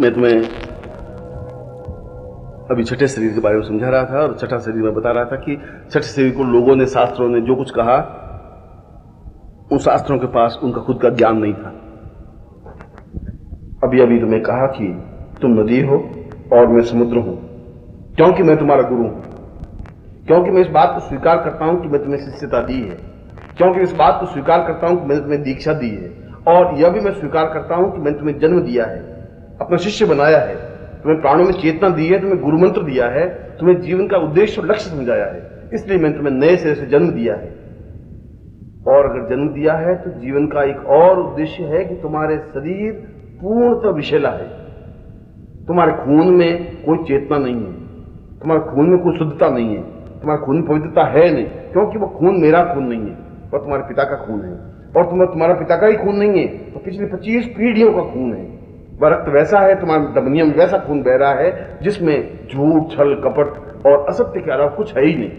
मैं तुम्हें अभी छठे शरीर के बारे में समझा रहा था और छठा शरीर में बता रहा था कि छठे शरीर को लोगों ने, शास्त्रों ने जो कुछ कहा, उन शास्त्रों के पास उनका खुद का ज्ञान नहीं था। अभी अभी तुम्हें कहा कि तुम नदी हो और मैं समुद्र हूं, क्योंकि मैं तुम्हारा गुरु हूं, क्योंकि मैं इस बात को स्वीकार करता हूं कि मैं तुम्हें शिष्यता दी है, क्योंकि इस बात को स्वीकार करता हूं कि मैंने तुम्हें दीक्षा दी है, और यह भी मैं स्वीकार करता हूं कि मैंने तुम्हें जन्म दिया है, अपना शिष्य बनाया है, तुम्हें प्राणों में चेतना दी है, तुम्हें गुरु मंत्र दिया है, तुम्हें जीवन का उद्देश्य और लक्ष्य समझाया है, इसलिए मैंने तुम्हें नए सिरे से जन्म दिया है। और अगर जन्म दिया है तो जीवन का एक और उद्देश्य है कि तुम्हारे शरीर पूर्णतः विषैला है, तुम्हारे खून में कोई चेतना नहीं है, तुम्हारे खून में कोई शुद्धता नहीं है, तुम्हारे खून में पवित्रता है नहीं, क्योंकि वो खून मेरा खून नहीं है, वह तुम्हारे पिता का खून है, और तुम्हारा पिता का ही खून नहीं है तो पिछली 25 पीढ़ियों का खून है। वह रक्त वैसा है, तुम्हारे धमनियों में वैसा खून बह रहा है जिसमें झूठ, छल, कपट और असत्य के अलावा कुछ है ही नहीं।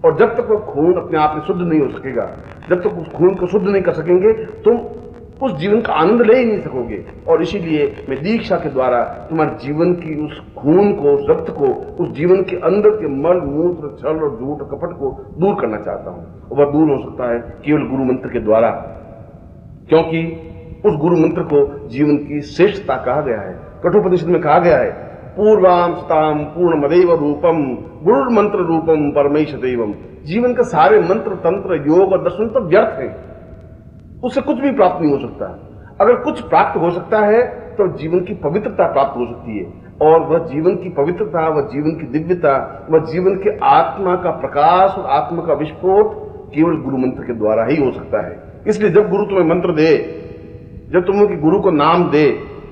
और जब तक वो खून अपने आप में शुद्ध नहीं हो सकेगा, जब तक उस खून को शुद्ध नहीं कर सकेंगे, तुम उस जीवन का आनंद ले ही नहीं सकोगे। और इसीलिए मैं दीक्षा के द्वारा तुम्हारे जीवन की उस खून को, उस रक्त को, उस जीवन के अंदर के मल, मूत्र, छल और झूठ, कपट को दूर करना चाहता हूं। और वह दूर हो सकता है केवल गुरु मंत्र के द्वारा, क्योंकि उस गुरु मंत्र को जीवन की श्रेष्ठता कहा गया है। कठोपनिषद में कहा गया है, पूर्वाम स्ताम पूर्णमदेव रूपम गुरु मंत्र रूपम परमेश देवम। जीवन के सारे मंत्र, तंत्र, योग और दर्शन तो व्यर्थ है, उससे कुछ भी प्राप्त नहीं हो सकता। अगर कुछ प्राप्त हो सकता है तो जीवन की पवित्रता प्राप्त हो सकती है, और वह जीवन की पवित्रता, वह जीवन की दिव्यता, वह जीवन के आत्मा का प्रकाश और आत्मा का विस्फोट केवल गुरु मंत्र के द्वारा ही हो सकता है। इसलिए जब गुरु तुम्हें मंत्र दे, जब तुम्हें गुरु को नाम दे,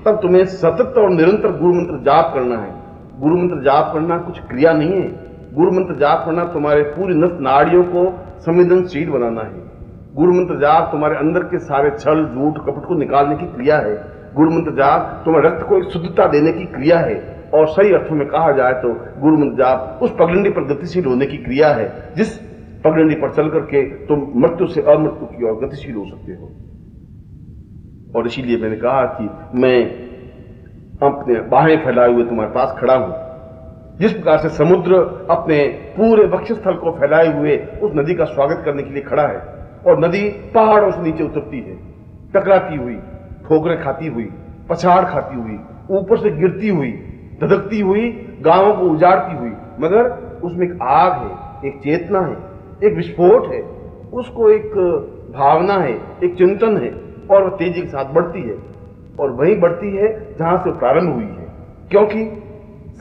तब तुम्हें सतत और निरंतर गुरु मंत्र जाप करना है। गुरु मंत्र जाप करना कुछ क्रिया नहीं है, गुरु मंत्र जाप करना तुम्हारे पूरी नस नाड़ियों को संवेदनशील बनाना है। गुरु मंत्र जाप तुम्हारे अंदर के सारे छल, झूठ, कपट को निकालने की क्रिया है। गुरु मंत्र जाप तुम्हारे रक्त को एक शुद्धता देने की क्रिया है, और सही अर्थों में कहा जाए तो गुरु मंत्र जाप उस पगडंडी पर गतिशील होने की क्रिया है जिस पगडंडी पर चल करके तुम मृत्यु से अमृत्यु की ओर गतिशील हो सकते हो। और इसीलिए मैंने कहा कि मैं अपने बाहें फैलाए हुए तुम्हारे पास खड़ा हूं। जिस प्रकार से समुद्र अपने पूरे वक्षस्थल को फैलाए हुए उस नदी का स्वागत करने के लिए खड़ा है, और नदी पहाड़ों से नीचे उतरती है, टकराती हुई, ठोकरें खाती हुई, पछाड़ खाती हुई, ऊपर से गिरती हुई, धधकती हुई, गांवों को उजाड़ती हुई, मगर उसमें एक आग है, एक चेतना है, एक विस्फोट है, उसको एक भावना है, एक चिंतन है, और वह तेजी के साथ बढ़ती है, और वहीं बढ़ती है जहां से प्रारंभ हुई है। क्योंकि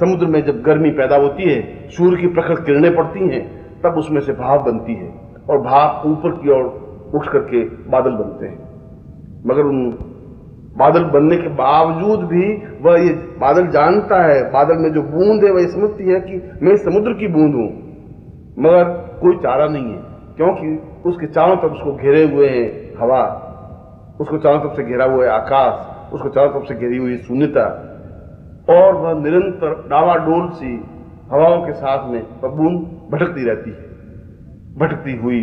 समुद्र में जब गर्मी पैदा होती है, सूर्य की प्रखर किरणें पड़ती हैं, तब उसमें से भाप बनती है, और भाप ऊपर की ओर उठ करके बादल बनते हैं। मगर उन बादल बनने के बावजूद भी वह ये बादल जानता है, बादल में जो बूंद है वह समझती है कि मैं समुद्र की बूंद हूं, मगर कोई चारा नहीं है, क्योंकि उसके चारों तरफ उसको घेरे हुए हैं हवा, उसको चारों तरफ से घेरा हुआ है आकाश, उसको चारों तरफ से घेरी हुई शून्यता, और वह निरंतर डावाडोल सी हवाओं के साथ में वह बूंद भटकती रहती है, भटकती हुई,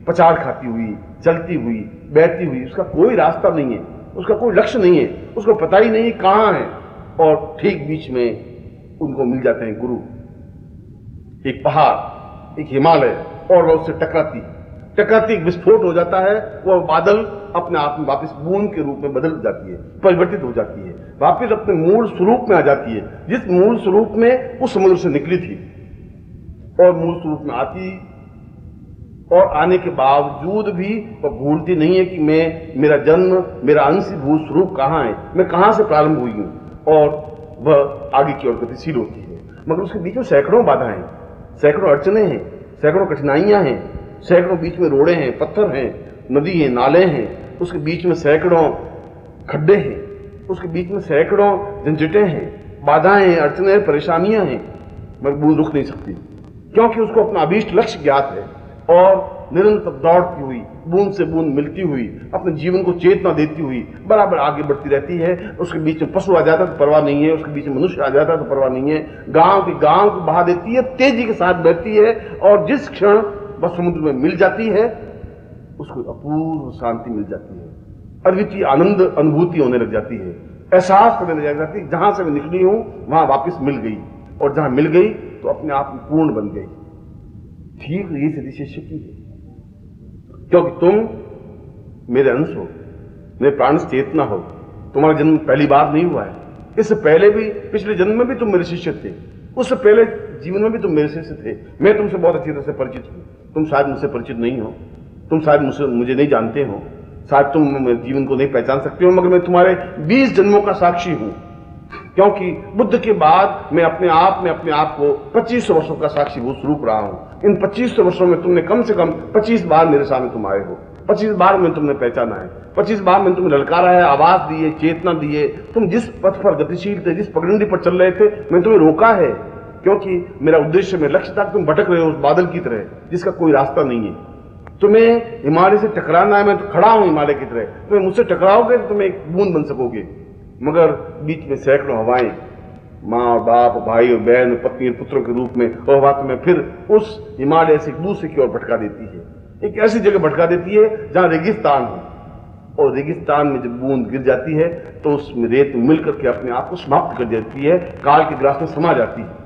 पछाड़ खाती हुई, चलती हुई, बैठती हुई। उसका कोई रास्ता नहीं है, उसका कोई लक्ष्य नहीं है, उसको पता ही नहीं कहां है। और ठीक बीच में उनको मिल जाते हैं गुरु, एक पहाड़, एक हिमालय, और वह उससे टकराती एक विस्फोट हो जाता है। वह बादल अपने आप में वापस बूंद के रूप में बदल जाती है, परिवर्तित हो जाती है, वापस अपने मूल स्वरूप में आ जाती है, जिस मूल स्वरूप में उस समुद्र से निकली थी। और मूल स्वरूप में आती और आने के बावजूद भी वह भूलती नहीं है कि मेरा जन्म, मेरा अंशभूत स्वरूप कहाँ है, मैं कहाँ से प्रारंभ हुई हूँ, और वह आगे की ओर गतिशील होती है। मगर उसके बीच में सैकड़ों बाधाएं, सैकड़ों अड़चने हैं, सैकड़ों कठिनाइयां हैं, सैकड़ों बीच में रोड़े हैं, पत्थर हैं, नदी है, नाले हैं, उसके बीच में सैकड़ों खड्डे हैं, उसके बीच में सैकड़ों झंझटें हैं, बाधाएं हैं, अड़चने, परेशानियां हैं, मगर बूंद रुक नहीं सकती, क्योंकि उसको अपना अभीष्ट लक्ष्य ज्ञात है। और निरंतर दौड़ती हुई, बूंद से बूंद मिलती हुई, अपने जीवन को चेतना देती हुई बराबर आगे बढ़ती रहती है। उसके बीच में पशु आ जाता तो परवाह नहीं है, उसके बीच में मनुष्य आ जाता तो परवाह नहीं है। गांव को बहा देती है, तेजी के साथ बहती है, और जिस क्षण वह समुद्र में मिल जाती है उसको अपूर्व शांति मिल जाती है, अद्वितीय आनंद अनुभूति होने लग जाती है। एहसास करने लग जाती, जहां से मैं निकली हूं वहां वापस मिल गई, और जहां मिल गई तो अपने आप में पूर्ण बन गई। ठीक यही स्थिति शिष्य की है, क्योंकि तुम मेरे अंश हो, मेरे प्राण से चेतना हो। तुम्हारा जन्म पहली बार नहीं हुआ है, इससे पहले भी पिछले जन्म में भी तुम मेरे शिष्य थे, उससे पहले जीवन में भी तुम मेरे शिष्य थे। मैं तुमसे बहुत अच्छी तरह से परिचित हूं, तुम शायद मुझसे परिचित नहीं हो, तुम शायद मुझे नहीं जानते हो, शायद तुम मेरे जीवन को नहीं पहचान सकते हो, मगर मैं तुम्हारे 20 जन्मों का साक्षी हूं, क्योंकि बुद्ध के बाद मैं अपने आप को 2500 वर्षों का साक्षीभूत स्वरूप रहा हूं। इन 2500 वर्षों में तुमने कम से कम 25 बार मेरे सामने तुम आए हो, 25 बार में तुमने पहचाना है, 25 बार में तुमने ललकारा है, आवाज दी है, चेतना दी है। तुम जिस पथ पर गतिशील थे, जिस पगडंडी पर चल रहे थे, मैंने तुम्हें रोका है, क्योंकि मेरा उद्देश्य, मेरा लक्ष्य था कि तुम भटक रहे हो उस बादल की तरह जिसका कोई रास्ता नहीं है। तुम्हें हिमालय से टकराना है, मैं तो खड़ा हूं हिमालय की तरह, तुम्हें मुझसे टकराओगे तो तुम एक बूंद बन सकोगे, मगर बीच में सैकड़ों हवाएं, माँ और बाप, भाई और बहन, पत्नी और पुत्रों के रूप में, और हवा तुम्हें फिर उस हिमालय से दूसरे की ओर भटका देती है, एक ऐसी जगह भटका देती है जहां रेगिस्तान है, और रेगिस्तान में जब बूंद गिर जाती है तो उस रेत में मिल करके अपने आप को समाप्त कर देती है, काल के ग्रास में समा जाती है।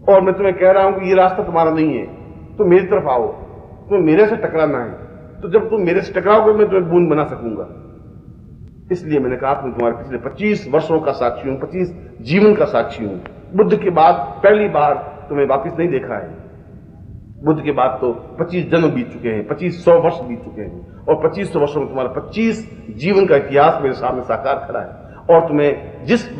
और मैं तुम्हें कह रहा हूं कि ये रास्ता तुम्हारा नहीं है, तुम मेरी तरफ आओ, तुम्हें मेरे से टकराना है, तो जब तुम मेरे से टकराओगे मैं तुम्हें बूंद बना सकूंगा। इसलिए मैंने कहा मैं तुम्हारे पिछले 25 वर्षों का साक्षी हूं, 25 जीवन का साक्षी हूं। बुद्ध के बाद पहली बार तुम्हें वापिस नहीं देखा है, बुद्ध के बाद तो 25 जन्म बीत चुके हैं, 2500 वर्ष बीत चुके हैं, और 2500 वर्षों में तुम्हारा 25 जीवन का इतिहास मेरे सामने साकार खड़ा है। और तुम्हें जितनी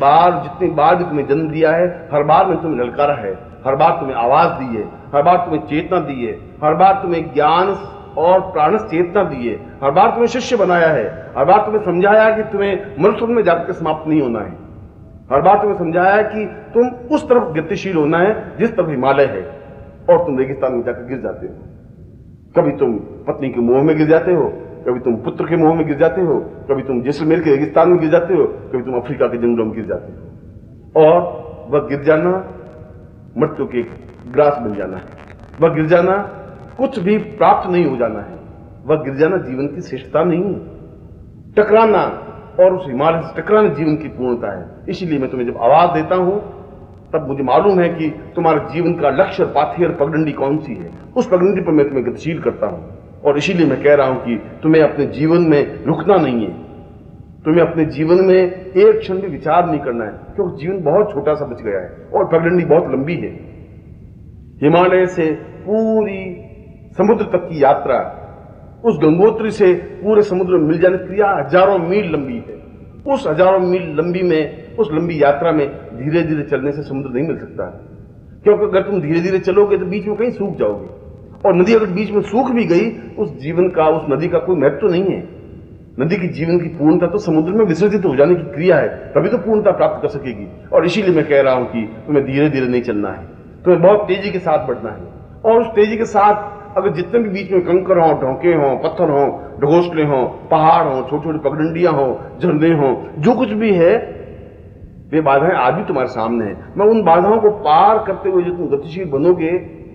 बार भी तुम्हें जन्म दिया है, हर बार में तुम्हें ललकारा है, हर बार तुम्हें आवाज दी है, हर बार तुम्हें चेतना दी है, हर बार तुम्हें ज्ञान और प्राणस चेतना दी है, हर बार तुम्हें शिष्य बनाया है, हर बार तुम्हें समझाया कि तुम्हें मनुष्य में जाकर समाप्त नहीं होना है, हर बार तुम्हें समझाया कि तुम उस तरफ गतिशील होना है जिस तरफ हिमालय है, और तुम रेगिस्तान में जाकर गिर जाते हो। कभी तुम पत्नी के मोह में गिर जाते हो, कभी तुम पुत्र के मोह में गिर जाते हो, कभी तुम जैसलमेर के रेगिस्तान में गिर जाते हो, कभी तुम अफ्रीका के जंगलों में गिर जाते हो। और वह गिर जाना मृत्यु के ग्रास बन जाना है, वह गिर जाना कुछ भी प्राप्त नहीं हो जाना है, वह गिर जाना जीवन की श्रेष्ठता नहीं है। टकराना और उस हिमालय से टकराना जीवन की पूर्णता है। इसीलिए मैं तुम्हें जब आवाज देता हूं तब मुझे मालूम है कि तुम्हारे जीवन का लक्ष्य और पाथी और पगडंडी कौन सी है, उस पगडंडी पर मैं तुम्हें गतिशील करता हूं। और इसीलिए मैं कह रहा हूं कि तुम्हें अपने जीवन में रुकना नहीं है, तुम्हें अपने जीवन में एक क्षण भी विचार नहीं करना है, क्योंकि जीवन बहुत छोटा सा बच गया है और पगडंडी बहुत लंबी है। हिमालय से पूरी समुद्र तक की यात्रा, उस गंगोत्री से पूरे समुद्र में मिल जाने की क्रिया हजारों मील लंबी है। उस हजारों मील लंबी में, उस लंबी यात्रा में धीरे धीरे चलने से समुद्र नहीं मिल सकता है, क्योंकि अगर तुम धीरे धीरे चलोगे तो बीच में कहीं सूख जाओगे, और नदी अगर बीच में सूख भी गई, उस जीवन का, उस नदी का कोई महत्व नहीं है। नदी की जीवन की पूर्णता तो समुद्र में विसर्जित हो जाने की क्रिया है, तभी तो पूर्णता प्राप्त कर सकेगी। और इसीलिए मैं कह रहा हूं कि तुम्हें धीरे धीरे नहीं चलना है, तुम्हें बहुत तेजी के साथ बढ़ना है। और उस तेजी के साथ अगर जितने भी बीच में कंकर हों, ढोंके हों, पत्थर हों, ढगोसले हों, पहाड़ हों, छोटी छोटी पगडंडियां हों, झरने हों, जो कुछ भी है, वे बाधाएं आज भी तुम्हारे सामने हैं। मैं उन बाधाओं को पार करते हुए जो तुम गतिशील बनोगे,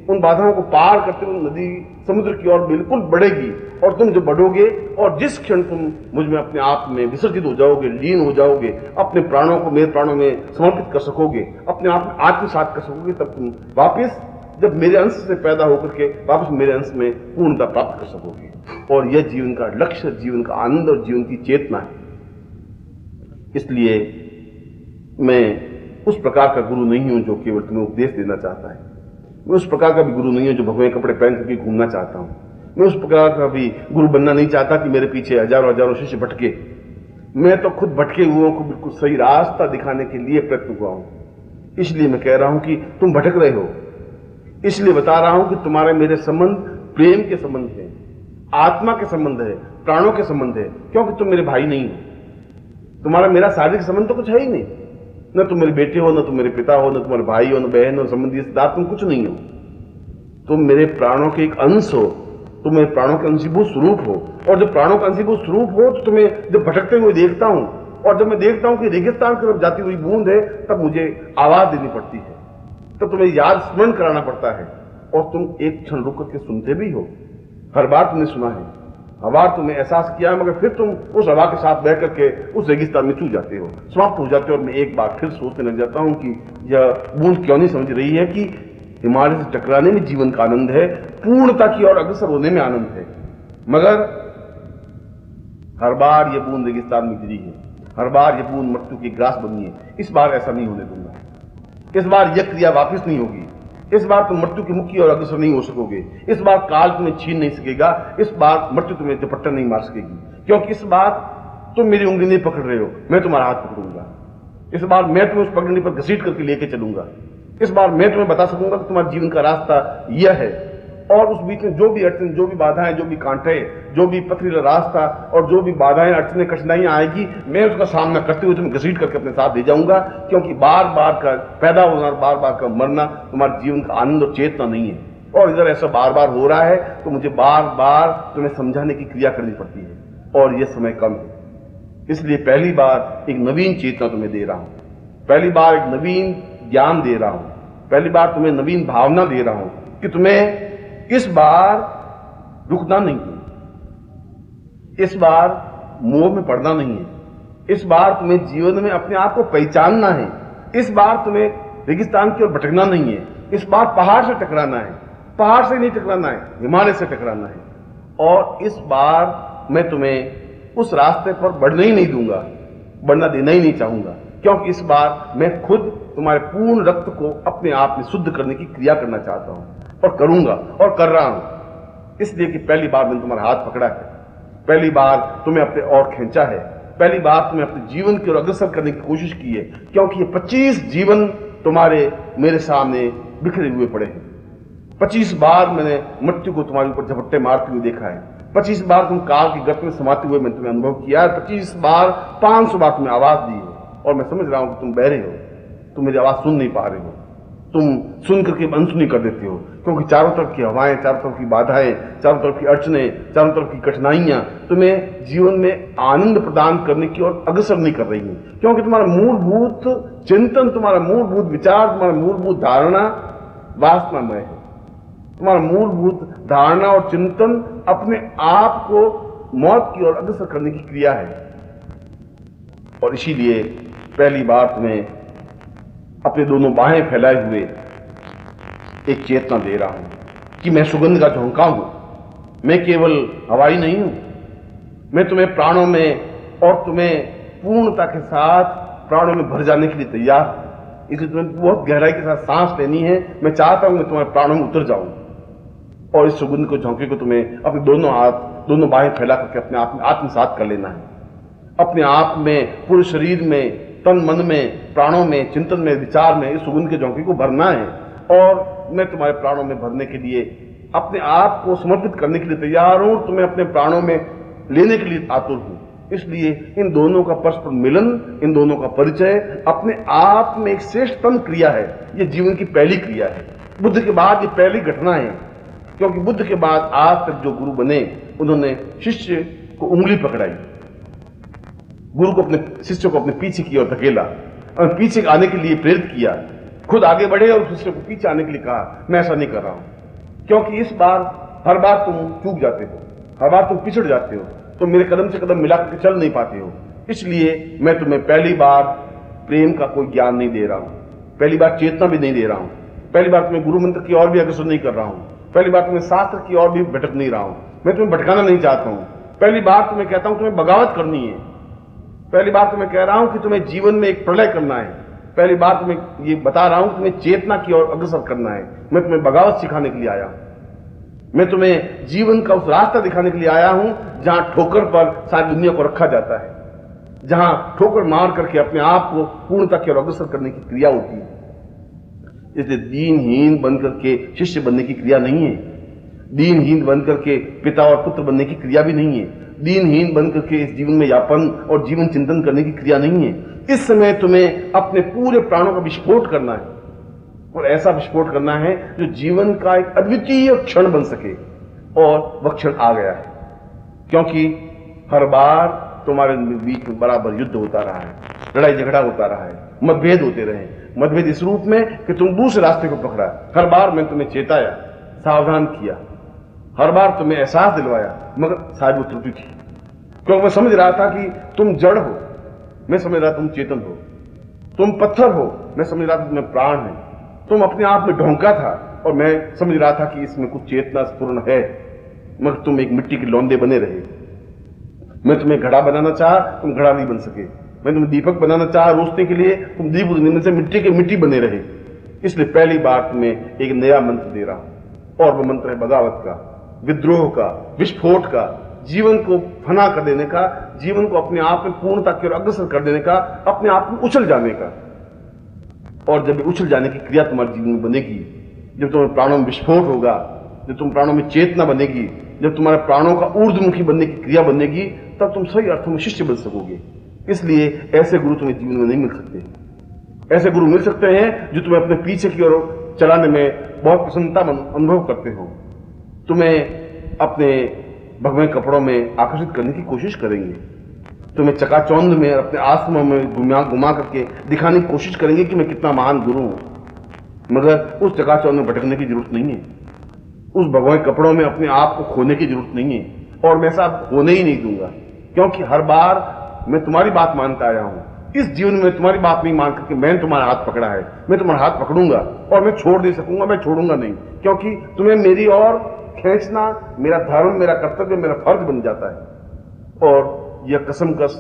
उन बाधाओं को पार करते हुए नदी समुद्र की ओर बिल्कुल बढ़ेगी, और तुम जब बढ़ोगे और जिस क्षण तुम मुझ में अपने आप में विसर्जित हो जाओगे, लीन हो जाओगे, अपने प्राणों को मेरे प्राणों में समर्पित कर सकोगे, अपने आप में आत्मसात कर सकोगे, तब तुम वापिस जब मेरे अंश से पैदा होकर के वापस मेरे अंश में पूर्णता प्राप्त कर सकोगे। और यह जीवन का लक्ष्य, जीवन का आनंद और जीवन की चेतना है। इसलिए मैं उस प्रकार का गुरु नहीं हूं जो केवल तुम्हें उपदेश देना चाहता है, मैं उस प्रकार का भी गुरु नहीं हूं जो भगवे कपड़े पहन करके घूमना चाहता हूं, मैं उस प्रकार का भी गुरु बनना नहीं चाहता कि मेरे पीछे हजारों हजारों शिष्य भटके। मैं तो खुद भटके हुओं को बिल्कुल सही रास्ता दिखाने के लिए प्रयत्न हुआ हूं। इसलिए मैं कह रहा हूं कि तुम भटक रहे हो, इसलिए बता रहा हूं कि तुम्हारे मेरे संबंध प्रेम के संबंध है, आत्मा के संबंध है, प्राणों के संबंध है, क्योंकि तुम मेरे भाई नहीं हो। तुम्हारा मेरा शारीरिक संबंध तो कुछ है ही नहीं, न तुम मेरे बेटे हो, न तुम मेरे पिता हो, न तुम्हारे भाई हो, न बहन हो, संबंधी रिश्तेदार, तुम कुछ नहीं हो। तुम मेरे प्राणों के एक अंश हो, तुम मेरे प्राणों के अंशीभूत स्वरूप हो। और जब प्राणों का अंशीभूत स्वरूप हो तो तुम्हें जब भटकते हुए देखता हूं, और जब मैं देखता हूं कि रेगिस्तान की तरफ जाती हुई बूंद है, तब मुझे आवाज देनी पड़ती है, तब तुम्हें याद स्मरण कराना पड़ता है, और तुम एक क्षण रुक करके सुनते भी हो। हर बार तुमने सुना है, हवा तुमने एहसास किया है, मगर फिर तुम उस हवा के साथ बह करके उस रेगिस्तान में चूक जाते हो, समाप्त हो जाते हो। और मैं एक बार फिर सोचने लग जाता हूं कि यह बूंद क्यों नहीं समझ रही है कि हिमालय से टकराने में जीवन का आनंद है, पूर्णता की ओर अग्रसर होने में आनंद है। मगर हर बार यह बूंद रेगिस्तान में गिरी है, हर बार यह बूंद मृत्यु की ग्रास बनी है। इस बार ऐसा नहीं होने दूंगा। इस बार यह क्रिया वापस नहीं होगी। इस बार तुम मृत्यु की मुख की ओर अग्रसर नहीं हो सकोगे। इस बार काल तुम्हें छीन नहीं सकेगा। इस बार मृत्यु तुम्हें दुपट्टा नहीं मार सकेगी, क्योंकि इस बार तुम मेरी उंगली नहीं पकड़ रहे हो, मैं तुम्हारा हाथ पकड़ूंगा। इस बार मैं तुम्हें उस पगडंडी पर घसीट करके लेके चलूंगा। इस बार मैं तुम्हें बता सकूंगा कि तुम्हारे जीवन का रास्ता यह है, और उस बीच में जो भी अड़चन, जो भी बाधाएं, जो भी कांटे, जो भी पथरीला रास्ता और जो भी बाधाएं, अड़चनें, कठिनाइयां आएगी, मैं उसका सामना करते हुए तुम्हें घसीट करके अपने साथ ले जाऊंगा। क्योंकि बार बार का पैदा होना और बार बार का मरना तुम्हारे जीवन का आनंद और चेतना नहीं है। और इधर ऐसा बार बार हो रहा है तो मुझे बार बार तुम्हें समझाने की क्रिया करनी पड़ती है, और यह समय कम है। इसलिए पहली बार एक नवीन चेतना तुम्हें दे रहा हूं, पहली बार एक नवीन ज्ञान दे रहा हूं, पहली बार तुम्हें नवीन भावना दे रहा हूं कि तुम्हें इस बार रुकना नहीं है, इस बार मोह में पड़ना नहीं है, इस बार तुम्हें जीवन में अपने आप को पहचानना है, इस बार तुम्हें रेगिस्तान की ओर भटकना नहीं है, इस बार पहाड़ से टकराना है, पहाड़ से नहीं टकराना है, हिमालय से टकराना है। और इस बार मैं तुम्हें उस रास्ते पर बढ़ने ही नहीं दूंगा, बढ़ना देना ही नहीं चाहूंगा, क्योंकि इस बार मैं खुद तुम्हारे पूर्ण रक्त को अपने आप में शुद्ध करने की क्रिया करना चाहता हूं, और करूंगा और कर रहा हूं। इसलिए कि पहली बार मैंने तुम्हारा हाथ पकड़ा है, पहली बार तुम्हें अपने और खींचा है, पहली बार तुम्हें अपने जीवन की ओर अग्रसर करने की कोशिश की है, क्योंकि ये 25 जीवन तुम्हारे मेरे सामने बिखरे हुए पड़े हैं। 25 बार मैंने मृत्यु को तुम्हारे ऊपर झपट्टे मारते हुए देखा है, 25 बार तुम काल की गर्त में समाते हुए मैंने तुम्हें अनुभव किया है, 25 बार 500 बार तुम्हें आवाज दी है। और मैं समझ रहा हूं कि तुम बहरे हो, तुम मेरी आवाज सुन नहीं पा रहे हो, तुम सुन करके अनसुनी कर देते हो, क्योंकि चारों तरफ की हवाएं, चारों तरफ की बाधाएं, चारों तरफ की अड़चनें, चारों तरफ की कठिनाइयां तुम्हें जीवन में आनंद प्रदान करने की ओर अग्रसर नहीं कर रही हैं। क्योंकि तुम्हारा मूलभूत चिंतन, तुम्हारा मूलभूत विचार, तुम्हारा मूलभूत धारणा वासनामय है। तुम्हारा मूलभूत धारणा और चिंतन अपने आप को मौत की ओर अग्रसर करने की क्रिया है। और इसीलिए पहली बार तुम्हें अपने दोनों बाहें फैलाए हुए एक चेतना दे रहा हूं कि मैं सुगंध का झोंका हूं, मैं केवल हवाई नहीं हूं, मैं तुम्हें प्राणों में और तुम्हें पूर्णता के साथ प्राणों में भर जाने के लिए तैयार हूं। इसलिए तुम्हें बहुत गहराई के साथ सांस लेनी है। मैं चाहता हूं मैं तुम्हारे प्राणों में उतर जाऊं, और इस सुगंध को, झोंके को तुम्हें अपने दोनों हाथ, दोनों बाहें फैला करके अपने आप में आत्मसात कर लेना है। अपने आप में, पूरे शरीर में, तन मन में, प्राणों में, चिंतन में, विचार में इस सुगंध के झोंके को भरना है। और मैं तुम्हारे प्राणों में भरने के लिए, अपने आप को समर्पित करने के लिए तैयार हूं, तुम्हें अपने प्राणों में लेने के लिए आतुर हूं। इसलिए इन दोनों का परस्पर मिलन, इन दोनों का परिचय अपने आप में एक श्रेष्ठतम क्रिया है। यह जीवन की पहली क्रिया है। बुद्ध के बाद ये पहली घटना है, क्योंकि बुद्ध के बाद आज तक जो गुरु बने, उन्होंने शिष्य को उंगली पकड़ाई, गुरु को, अपने शिष्य को अपने पीछे की ओर धकेला और पीछे आने के लिए प्रेरित किया, खुद आगे बढ़े और शिष्य को पीछे आने के लिए कहा। मैं ऐसा नहीं कर रहा हूं, क्योंकि इस बार हर बार तुम चूक जाते हो, हर बार तुम पिछड़ जाते हो, तुम मेरे कदम से कदम मिला करके चल नहीं पाते हो। इसलिए मैं तुम्हें पहली बार प्रेम का कोई ज्ञान नहीं दे रहा हूं, पहली बार चेतना भी नहीं दे रहा हूं, पहली बार तुम्हें गुरु मंत्र की ओर भी अग्रसर नहीं कर रहा हूं, पहली बार तुम्हें शास्त्र की ओर भी भटक नहीं रहा हूं, मैं तुम्हें भटकाना नहीं चाहता हूं। पहली बार तुम्हें कहता हूं तुम्हें बगावत करनी है, पहली बार तुम्हें कह रहा हूं कि तुम्हें जीवन में एक प्रलय करना है, पहली बार तुम्हें ये बता रहा हूं कि तुम्हें चेतना की ओर अग्रसर करना है। मैं तुम्हें बगावत सिखाने के लिए आया हूं, मैं तुम्हें जीवन का उस रास्ता दिखाने के लिए आया हूं जहां ठोकर पर सारी दुनिया को रखा जाता है, जहां ठोकर मार करके अपने आप को पूर्णता की ओर अग्रसर करने की क्रिया होती है। इसलिए दीनहीन बनकर के शिष्य बनने की क्रिया नहीं है, दीनहीन बनकर के पिता और पुत्र बनने की क्रिया भी नहीं है, दीनहीन बनकर के इस जीवन में यापन और जीवन चिंतन करने की क्रिया नहीं है। इस समय तुम्हें अपने पूरे प्राणों का विस्फोट करना है, और ऐसा विस्फोट करना है जो जीवन का एक अद्वितीय क्षण बन सके। और वह क्षण आ गया है, क्योंकि हर बार तुम्हारे बीच में बराबर युद्ध होता रहा है, लड़ाई झगड़ा होता रहा है, मतभेद होते रहे। मतभेद इस रूप में कि तुम दूसरे रास्ते को पकड़ा। हर बार मैंने तुम्हें चेताया, सावधान किया, हर बार तुम्हें एहसास दिलवाया, मगर शायद वो त्रुटि थी, क्योंकि मैं समझ रहा था कि तुम जड़ हो, मैं समझ रहा तुम चेतन हो, तुम पत्थर हो, मैं समझ रहा था तुम्हें प्राण है, तुम अपने आप में ढोंका था और मैं समझ रहा था कि इसमें कुछ चेतना स्फुरण है, मगर तुम एक मिट्टी के लौंदे बने रहे। मैं तुम्हें घड़ा बनाना चाहा, तुम घड़ा नहीं बन सके। मैं तुम्हें दीपक बनाना चाहा रोशनी के लिए, तुम दीप में से मिट्टी के मिट्टी बने रहे। इसलिए पहली बार तुम्हें एक नया मंत्र दे रहा हूं, और वह मंत्र है बगावत का, विद्रोह का, विस्फोट का, जीवन को फना कर देने का, जीवन को अपने आप में पूर्णता की ओर अग्रसर कर देने का, अपने आप में उछल जाने का। और जब उछल जाने की क्रिया तुम्हारे जीवन में बनेगी, जब तुम्हारे प्राणों में विस्फोट होगा, जब तुम प्राणों में चेतना बनेगी, जब तुम्हारे प्राणों का ऊर्ध्वमुखी बनने की क्रिया बनेगी, तब तुम सही अर्थों में शिष्य बन सकोगे। इसलिए ऐसे गुरु तुम्हें जीवन में नहीं मिल सकते। ऐसे गुरु मिल सकते हैं जो तुम्हें अपने पीछे की ओर चलाने में बहुत प्रसन्नता अनुभव करते हो, तुम्हें अपने भगवे कपड़ों में आकर्षित करने की कोशिश करेंगे, तुम्हें चकाचौंध में अपने आश्रमों में घुमा करके दिखाने की कोशिश करेंगे कि मैं कितना महान गुरु हूं। मगर उस चकाचौंध में भटकने की जरूरत नहीं है, उस भगवे कपड़ों में अपने आप को खोने की जरूरत नहीं है, और मैं ऐसा होने ही नहीं दूंगा, क्योंकि हर बार मैं तुम्हारी बात मानता आया हूं। इस जीवन में तुम्हारी बात नहीं मान करके मैंने तुम्हारा हाथ पकड़ा है, मैं तुम्हारा हाथ पकड़ूंगा और मैं छोड़ नहीं सकूंगा, मैं छोड़ूंगा नहीं, क्योंकि तुम्हें मेरी ओर खींचना मेरा धर्म, मेरा कर्तव्य, मेरा फर्ज बन जाता है। और यह कसमकस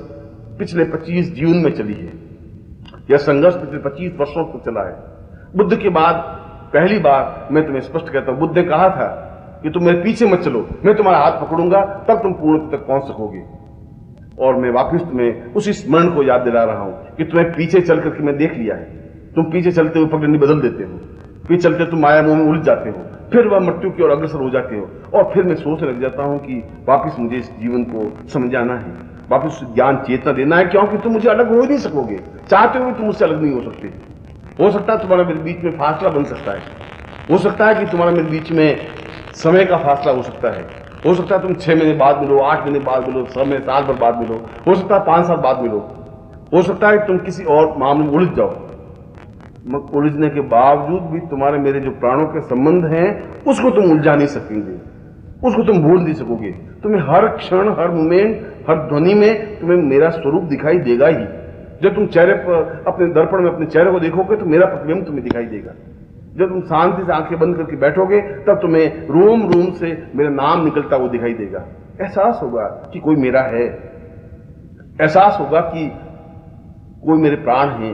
पिछले 25 जीवन में चली है, यह संघर्ष पिछले 25 वर्षों को चला है। बुद्ध के बाद पहली बार मैं तुम्हें स्पष्ट कहता हूं, बुद्ध ने कहा था कि तुम मेरे पीछे मत चलो, मैं तुम्हारा हाथ पकड़ूंगा, तब तुम पूर्णता तक पहुंच सकोगे। और मैं वापस तुम्हें उसी स्मरण को याद दिला रहा हूं कि तुम्हें पीछे चल करके मैं देख लिया है। तुम पीछे चलते हुए पगडंडी बदल देते हो, पीछे चलते तुम माया मोह में उलझ जाते हो, फिर वह मृत्यु की ओर अग्रसर हो जाते हो, और फिर मैं सोचने लग जाता हूं कि वापस मुझे इस जीवन को समझाना है, वापस ज्ञान चेतना देना है, क्योंकि तुम मुझे अलग हो ही नहीं सकोगे। चाहते हुए तुम मुझसे अलग नहीं हो सकते। हो सकता है तुम्हारा मेरे बीच में फासला बन सकता है, हो सकता है कि तुम्हारा मेरे बीच में समय का फासला हो सकता है, हो सकता है तुम 6 महीने बाद मिलो, 8 महीने बाद मिलो, 6 महीने साल भर बाद मिलो, हो सकता है 5 साल बाद मिलो, हो सकता है तुम किसी और मामले में उलझ जाओ। उलझने के बावजूद भी तुम्हारे मेरे जो प्राणों के संबंध हैं उसको तुम उलझा नहीं सकेंगे, उसको तुम भूल नहीं सकोगे। तुम्हें हर क्षण, हर मोमेंट, हर ध्वनि में तुम्हें मेरा स्वरूप दिखाई देगा ही। जब तुम चेहरे पर अपने दर्पण में अपने चेहरे को देखोगे तो मेरा प्रतिबिंब तुम्हें दिखाई देगा। जब तुम शांति से आंखें बंद करके बैठोगे तब तुम्हें रोम रोम से मेरा नाम निकलता हुआ दिखाई देगा। एहसास होगा कि कोई मेरा है, एहसास होगा कि कोई मेरे प्राण हैं,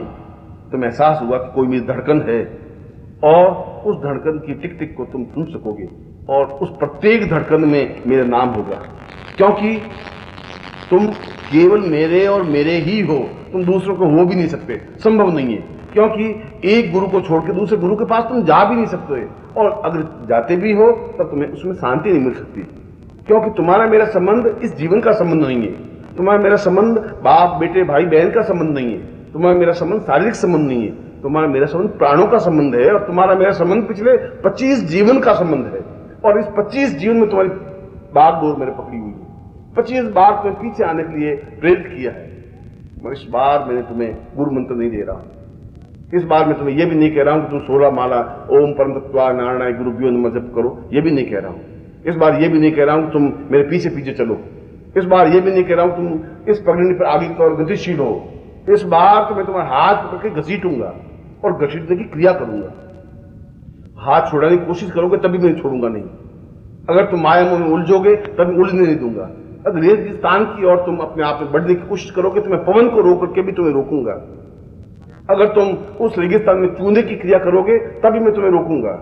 तुम्हें एहसास होगा कि कोई मेरी धड़कन है, और उस धड़कन की टिक टिक को तुम सुन सकोगे, और उस प्रत्येक धड़कन में मेरा नाम होगा, क्योंकि तुम केवल मेरे और मेरे ही हो, तुम दूसरों को हो भी नहीं सकते, संभव नहीं है, क्योंकि एक गुरु को छोड़ के दूसरे गुरु के पास तुम जा भी नहीं सकते, और अगर जाते भी हो तब तुम्हें उसमें शांति नहीं मिल सकती, क्योंकि तुम्हारा मेरा संबंध इस जीवन का संबंध नहीं है, तुम्हारा मेरा संबंध बाप बेटे भाई बहन का संबंध नहीं है, तुम्हारा मेरा संबंध शारीरिक संबंध नहीं है, तुम्हारा मेरा संबंध प्राणों का संबंध है, और तुम्हारा मेरा संबंध पिछले 25 जीवन का संबंध है। और इस 25 जीवन में तुम्हारी बागडोर मैंने पकड़ी हुई है, 25 बार तुम्हें पीछे आने के लिए प्रेरित किया है, मगर इस बार मैंने तुम्हें गुरु मंत्र नहीं दे रहा। इस बार मैं तुम्हें यह भी नहीं कह रहा हूं कि तुम 16 माला ओम परम तत्वा नारायण गुरुभ्यो नमः जप करो, यह भी नहीं कह रहा हूं। इस बार यह भी नहीं कह रहा हूं तुम मेरे पीछे पीछे चलो। इस बार यह भी नहीं कह रहा हूं तुम इस पगडंडी पर आगे की ओर गतिशील हो। इस बार तो मैं तुम्हारा हाथ पकड़ के घसीटूंगा और घसीटने की क्रिया करूंगा। हाथ छोड़ने की कोशिश करोगे तभी मैं छोड़ूंगा नहीं। अगर तुम माया मोह में उलझोगे तभी उलझने नहीं दूंगा। अगर रेगिस्तान की ओर तुम अपने आप में बढ़ने की कोशिश करोगे तो मैं पवन को रोक करके भी तुम्हें रोकूंगा। अगर तुम उस रेगिस्तान में चूंदे की क्रिया करोगे तभी मैं तुम्हें रोकूंगा।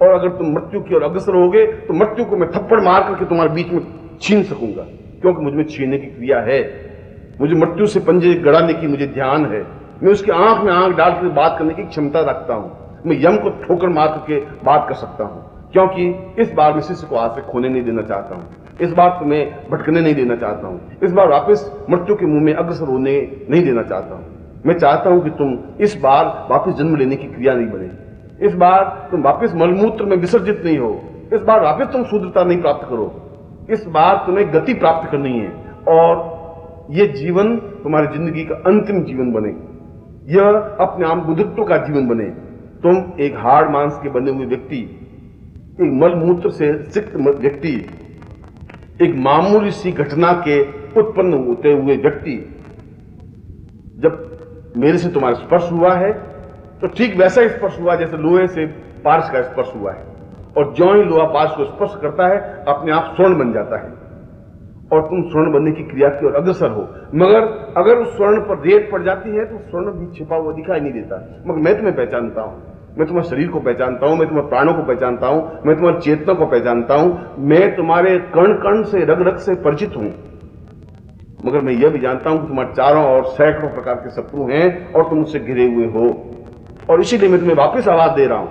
और अगर तुम मृत्यु की ओर अग्रसर होगे तो मृत्यु को मैं थप्पड़ मार करके तुम्हारे बीच में छीन सकूंगा, क्योंकि मुझ में छीनने की क्रिया है। मुझे मृत्यु से पंजे गड़ाने की मुझे ध्यान है। मैं उसकी आंख में आंख डाल कर बात करने की क्षमता रखता हूं। मैं यम को ठोकर मार करके बात कर सकता हूं, क्योंकि इस बार मैं शिष्य को हाथ से खोने नहीं देना चाहता हूं। इस बार तुम्हें भटकने नहीं देना चाहता हूं। इस बार वापस मृत्यु के मुंह में अग्रसर होने नहीं देना चाहता हूं। मैं चाहता हूं कि तुम इस बार वापस जन्म लेने की क्रिया नहीं बने। इस बार तुम वापस मलमूत्र में विसर्जित नहीं हो। इस बार वापस तुम शुद्धता नहीं प्राप्त करो। इस बार तुम्हें गति प्राप्त करनी है और यह जीवन तुम्हारी जिंदगी का अंतिम जीवन बने। यह अपने आप बुद्धत्व का जीवन बने। तुम एक हाड़ मांस के बने हुए व्यक्ति एक मलमूत्र से सिक्त व्यक्ति, एक मामूली सी घटना के उत्पन्न होते हुए व्यक्ति जब मेरे से तुम्हारा स्पर्श हुआ है तो ठीक वैसा ही स्पर्श हुआ जैसे लोहे से पारस का स्पर्श हुआ है, और ज्यों ही लोहा पारस को स्पर्श करता है अपने आप स्वर्ण बन जाता है और तुम स्वर्ण बनने की क्रिया की ओर अग्रसर हो। मगर अगर उस स्वर्ण पर रेत पड़ जाती है तो स्वर्ण भी छिपा हुआ दिखाई नहीं देता। मगर मैं तुम्हें पहचानता हूं, मैं तुम्हारे शरीर को पहचानता हूं, मैं तुम्हारे प्राणों को पहचानता हूं, मैं तुम्हारी चेतना को पहचानता हूं, मैं तुम्हारे कण कण से रग रग से परिचित हूं। मगर मैं यह भी जानता हूं कि तुम्हारे चारों और सैकड़ों प्रकार के शत्रु हैं और तुम मुझसे घिरे हुए हो, और इसीलिए मैं तुम्हें वापस आवाज दे रहा हूं,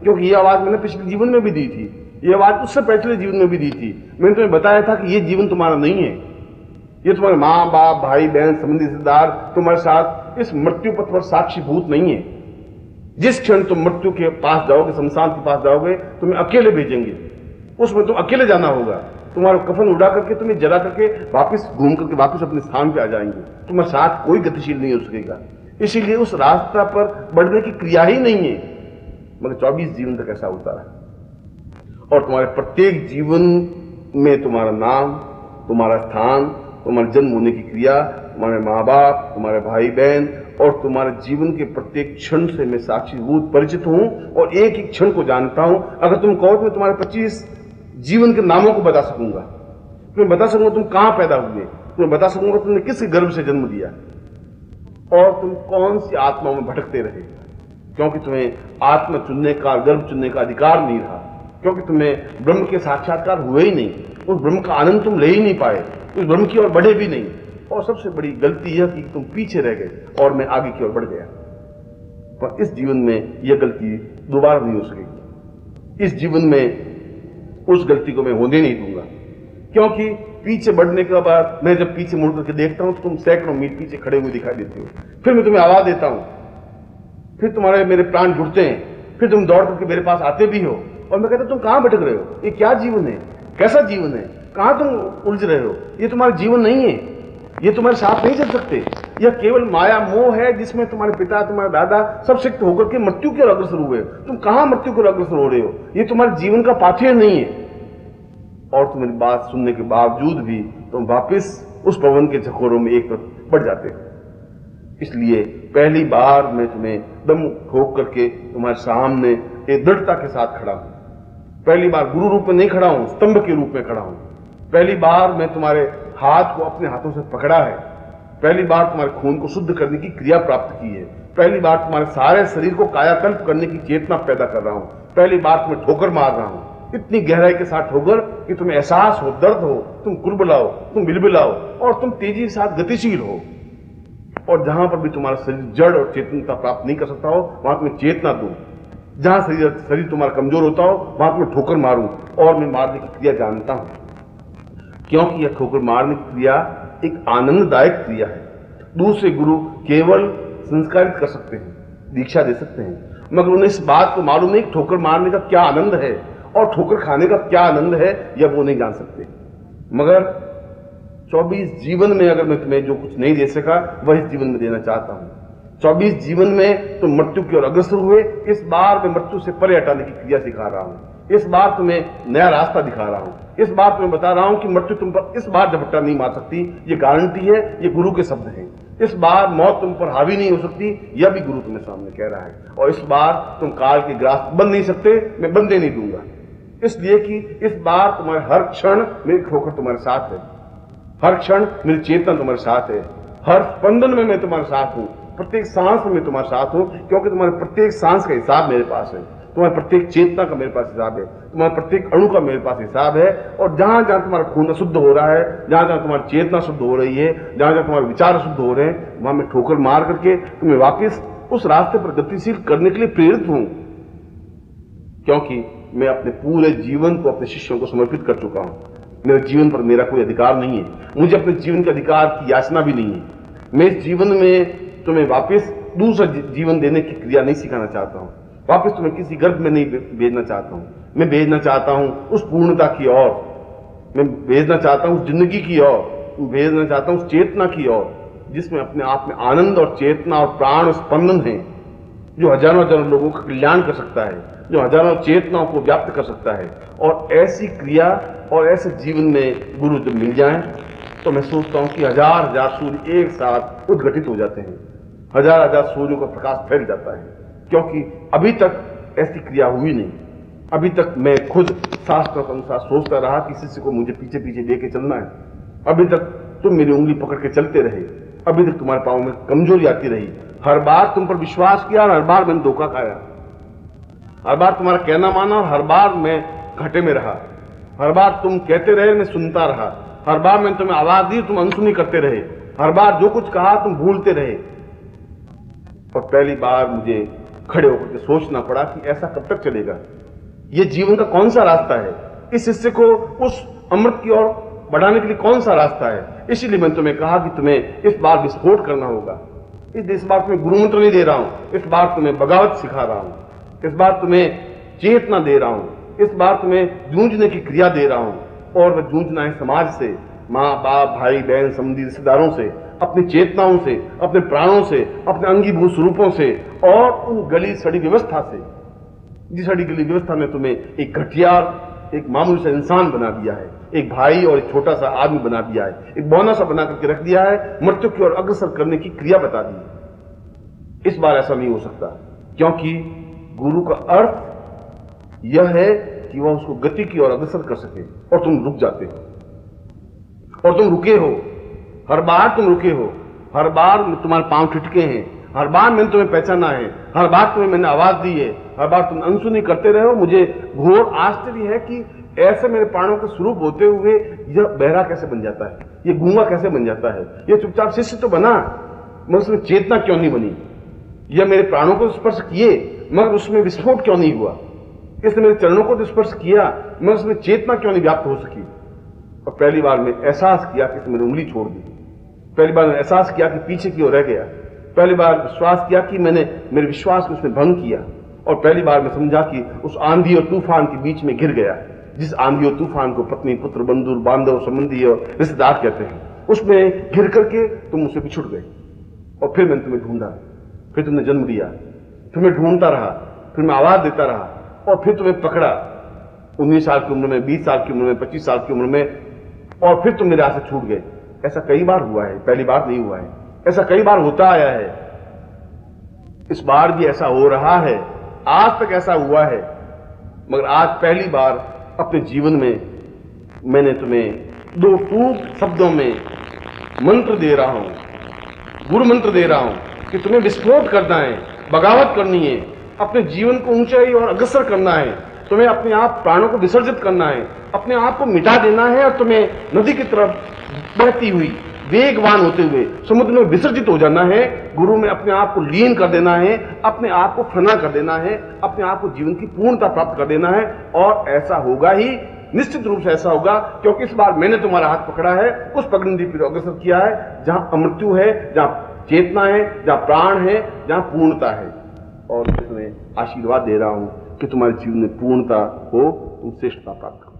क्योंकि यह आवाज मैंने पिछले जीवन में भी दी थी, यह आवाज उससे पिछले जीवन में भी दी थी। मैंने तुम्हें बताया था कि यह जीवन तुम्हारा नहीं है, ये तुम्हारे माँ बाप भाई बहन संबंधी रिश्तेदार तुम्हारे साथ इस मृत्यु पथ पर साक्षीभूत नहीं है। जिस क्षण तुम मृत्यु के पास जाओगे, शमशान के पास जाओगे, तुम्हें अकेले भेजेंगे, उसमें तुम अकेले जाना होगा। तुम्हारा कफन उड़ा करके तुम्हें जला करके वापस घूम करके वापस अपने स्थान पे आ जाएंगे, तुम्हारे साथ कोई गतिशील नहीं हो सकेगा। इसीलिए उस रास्ता पर बढ़ने की क्रिया ही नहीं है। मगर 24 जीवन तक ऐसा होता है, और तुम्हारे प्रत्येक जीवन में तुम्हारा नाम, तुम्हारा स्थान, तुम्हारे जन्म होने की क्रिया, तुम्हारे माँ बाप, तुम्हारे भाई बहन और तुम्हारे जीवन के प्रत्येक क्षण से मैं साक्षीभूत परिचित हूं और एक एक क्षण को जानता हूं। अगर तुम कहो तो मैं तुम्हारे 25 जीवन के नामों को बता सकूंगा, तुम्हें बता सकूंगा तुम कहां पैदा हुए, तुम्हें बता सकूंगा तुमने किस गर्भ से जन्म दिया और तुम कौन सी आत्माओं में भटकते रहे, क्योंकि तुम्हें आत्मा चुनने का, गर्भ चुनने का अधिकार नहीं रहा, क्योंकि तुम्हें ब्रह्म के साक्षात्कार हुए ही नहीं, उस ब्रह्म का आनंद तुम ले ही नहीं पाए, उस ब्रह्म की ओर बढ़े भी नहीं। और सबसे बड़ी गलती यह कि तुम पीछे रह गए और मैं आगे की ओर बढ़ गया। पर इस जीवन में यह गलती दोबारा नहीं हो सकेगी। इस जीवन में उस गलती को मैं होने नहीं दूंगा, क्योंकि पीछे बढ़ने के बाद मैं जब पीछे मुड़ करके देखता हूं तो तुम सैकड़ों मील पीछे खड़े हुए दिखाई देते हो। फिर मैं तुम्हें आवाज देता हूं, फिर तुम्हारे मेरे प्राण जुड़ते हैं, फिर तुम दौड़ करके मेरे पास आते भी हो और मैं कहता तुम कहां भटक रहे हो, ये क्या जीवन है, कैसा जीवन है, कहां तुम उलझ रहे हो, ये तुम्हारा जीवन नहीं है, ये तुम्हारे साथ नहीं चल सकते। यह केवल माया मोह है जिसमें तुम्हारे पिता, तुम्हारे दादा सब सिक्त होकर के मृत्यु की ओर अग्रसर हुए। तुम कहां मृत्यु की ओर अग्रसर हो रहे हो, ये तुम्हारे जीवन का पाथेय नहीं है। और तुम्हारी बात सुनने के बावजूद भी तुम वापिस उस पवन के झकोरों में एक तरफ बढ़ जाते हो। इसलिए पहली बार मैं तुम्हें दम ठोक करके तुम्हारे सामने एक दृढ़ता के साथ खड़ा हूं। पहली बार गुरु रूप में नहीं खड़ा हूं, स्तंभ के रूप में खड़ा हूं। पहली बार मैं तुम्हारे हाथ को अपने हाथों से पकड़ा है। पहली बार तुम्हारे खून को शुद्ध करने की क्रिया प्राप्त की है। पहली बार तुम्हारे सारे शरीर को कायाकल्प करने की चेतना पैदा कर रहा हूं। पहली बार तुम्हें ठोकर मार रहा हूं, इतनी गहराई के साथ ठोकर कि तुम्हें एहसास हो, दर्द हो, तुम कुरबुलाओ, तुम बिलबिलाओ और तुम तेजी के साथ गतिशील हो। और जहां पर भी तुम्हारा शरीर जड़ और चेतनता प्राप्त नहीं कर सकता हो वहां तुम्हें चेतना दूं। जहां शरीर तुम्हारा कमजोर होता हो वहां तुम्हें ठोकर मारूं। और मैं मारने की क्रिया जानता हूं, क्योंकि यह ठोकर मारने की क्रिया एक आनंददायक क्रिया है। दूसरे गुरु केवल संस्कारित कर सकते हैं, दीक्षा दे सकते हैं, मगर उन्हें इस बात को मालूम नहीं ठोकर मारने का क्या आनंद है और ठोकर खाने का क्या आनंद है, यह वो नहीं जान सकते। मगर 24 जीवन में अगर मैं तुम्हें जो कुछ नहीं दे सका वह इस जीवन में देना चाहता हूं। 24 जीवन में तुम मृत्यु की ओर अग्रसर हुए, इस बार मैं मृत्यु से परे हटाने की क्रिया सिखा रहा हूं। इस बार तुम्हें नया रास्ता दिखा रहा हूं। इस बार तुम्हें बता रहा हूं कि मृत्यु तुम पर इस बार झपट्टा नहीं मार सकती, ये गारंटी है, ये गुरु के शब्द हैं। इस बार मौत तुम पर हावी नहीं हो सकती, यह भी गुरु तुम्हें सामने कह रहा है। और इस बार तुम काल के ग्रास बन नहीं सकते, मैं बनने नहीं दूंगा, इसलिए कि इस बार तुम्हारे हर क्षण मेरी ठोकर तुम्हारे साथ है, हर क्षण मेरी चेतना तुम्हारे साथ है, हर स्पंदन में मैं तुम्हारे साथ हूं, प्रत्येक सांस में मैं तुम्हारे साथ हूं, क्योंकि तुम्हारे प्रत्येक सांस का हिसाब मेरे पास है, तुम्हारे प्रत्येक चेतना का मेरे पास हिसाब है, तुम्हारे प्रत्येक अणु का मेरे पास हिसाब है। और जहां जहां तुम्हारा खून शुद्ध हो रहा है, जहां जहां तुम्हारी चेतना शुद्ध हो रही है, जहां जहां तुम्हारे विचार शुद्ध हो रहे हैं, वहां मैं ठोकर मार करके तुम्हें वापिस उस रास्ते पर गतिशील करने के लिए प्रेरित हूं, क्योंकि मैं अपने पूरे जीवन को अपने शिष्यों को समर्पित कर चुका हूं। मेरे जीवन पर मेरा कोई अधिकार नहीं है, मुझे अपने जीवन के अधिकार की याचना भी नहीं है। मैं इस जीवन में तुम्हें वापस दूसरा जीवन देने की क्रिया नहीं सिखाना चाहता हूं, वापस तुम्हें किसी गर्भ में नहीं भेजना चाहता हूं। मैं भेजना चाहता हूं उस पूर्णता की ओर, मैं भेजना चाहता हूं उस जिंदगी की ओर, भेजना चाहता हूं उस चेतना की ओर जिसमें अपने आप में आनंद और चेतना और प्राण और स्पंदन है। जो हजारों हजारों लोगों का कल्याण कर सकता है, जो हजारों चेतनाओं को व्याप्त कर सकता है। और ऐसी क्रिया और ऐसे जीवन में गुरु जब मिल जाए तो मैं सोचता हूं कि हजार हजार सूर्य एक साथ उद्घटित हो जाते हैं, हजार हजार सूर्यों का प्रकाश फैल जाता है। क्योंकि अभी तक ऐसी क्रिया हुई नहीं। अभी तक मैं खुद शास्त्रों के अनुसार सोचता रहा कि शिष्य को मुझे पीछे पीछे लेके चलना है। अभी तक तुम मेरी उंगली पकड़ के चलते रहे, अभी तक तुम्हारे पांव में कमजोरी आती रही। हर बार तुम पर विश्वास किया और हर बार मैंने धोखा खाया। हर बार तुम्हारा कहना माना और हर बार मैं घाटे में रहा। हर बार तुम कहते रहे, मैं सुनता रहा। हर बार मैंने तुम्हें आवाज दी, तुम अनसुनी करते रहे। हर बार जो कुछ कहा तुम भूलते रहे। और पहली बार मुझे खड़े होकर के सोचना पड़ा कि ऐसा कब तक चलेगा, ये जीवन का कौन सा रास्ता है, इस हिस्से को उस अमृत की ओर बढ़ाने के लिए कौन सा रास्ता है। इसीलिए मैंने तुम्हें कहा कि तुम्हें इस बार विस्फोट करना होगा। इस बार तुम्हें गुरु मंत्र नहीं दे रहा हूं, इस बार तुम्हें बगावत सिखा रहा हूं, इस बार तुम्हें चेतना दे रहा हूं, इस बार तुम्हें जूझने की क्रिया दे रहा हूं। और वह जूझना है समाज से, माँ बाप भाई बहन संबंधी रिश्तेदारों से, अपनी चेतनाओं से, अपने प्राणों से, अपने अंगीभूत स्वरूपों से और उन गली सड़ी व्यवस्था से, जिस सड़ी गली व्यवस्था ने तुम्हें एक घटिया, एक मामूली सा इंसान बना दिया है, एक भाई और एक छोटा सा आदमी बना दिया है, एक बौना सा बना करके रख दिया है, मृत्यु की ओर अग्रसर करने की क्रिया बता दी है। इस बार ऐसा नहीं हो सकता, क्योंकि गुरु का अर्थ यह है कि वह उसको गति की ओर अग्रसर कर सके। और तुम रुक जाते हो, और तुम रुके हो। हर बार तुम रुके हो, हर बार तुम्हारे पांव ठिठके हैं, हर बार मैंने तुम्हें पहचाना है, हर बार तुम्हें मैंने आवाज दी है, हर बार तुम अनसुनी करते रहे हो। मुझे घोर आश्चर्य है कि ऐसे मेरे प्राणों के स्वरूप होते हुए यह बहरा कैसे बन जाता है, ये गूंगा कैसे बन जाता है। ये चुपचाप शिष्य तो बना, मगर उसमें चेतना क्यों नहीं बनी। यह मेरे प्राणों को स्पर्श किए, मगर उसमें विस्फोट क्यों नहीं हुआ। इसने मेरे चरणों को स्पर्श किया, मगर उसमें चेतना क्यों नहीं व्याप्त हो सकी। और पहली बार मैं एहसास किया कि मेरी उंगली छोड़ दी। पहली बार मैंने एहसास किया कि पीछे की ओर रह गया। पहली बार विश्वास किया कि मैंने मेरे विश्वास को उसने भंग किया। और पहली बार मैं समझा कि उस आंधी और तूफान के बीच में गिर गया, जिस आंधी और तूफान को पत्नी पुत्र बंधु बांधव संबंधी और रिश्तेदार कहते हैं, उसमें घिर करके तुम मुझसे बिछुड़ गए। और फिर मैंने तुम्हें ढूंढा, फिर तुमने जन्म दिया, फिर मैं ढूंढता रहा, फिर मैं आवाज देता रहा, और फिर तुम्हें पकड़ा 19 साल की उम्र में, 20 साल की उम्र में, 25 साल की उम्र में, और फिर तुम मेरे हाथ से छूट गए। ऐसा कई बार हुआ है, पहली बार नहीं हुआ है, ऐसा कई बार होता आया है। इस बार भी ऐसा हो रहा है, आज तक ऐसा हुआ है, मगर आज पहली बार अपने जीवन में मैंने तुम्हें 2 टूट शब्दों में मंत्र दे रहा हूं, गुरु मंत्र दे रहा हूं कि तुम्हें विस्फोट करना है, बगावत करनी है, अपने जीवन को ऊंचाई और अग्रसर करना है, तुम्हें अपने आप प्राणों को विसर्जित करना है, अपने आप को मिटा देना है, और तुम्हें नदी की तरफ बहती हुई वेगवान होते हुए समुद्र में विसर्जित हो जाना है। गुरु में अपने आप को लीन कर देना है, अपने आप को फना कर देना है, अपने आप को जीवन की पूर्णता प्राप्त कर देना है। और ऐसा होगा ही, निश्चित रूप से ऐसा होगा, क्योंकि इस बार मैंने तुम्हारा हाथ पकड़ा है, उस पगडंडी पर अग्रसर किया है जहां अमृत्यु है, जहां चेतना है, जहां प्राण है, जहां पूर्णता है। और मैं तुम्हें आशीर्वाद दे रहा हूं कि तुम्हारे जीवन में पूर्णता हो, तुम श्रेष्ठता प्राप्त करो।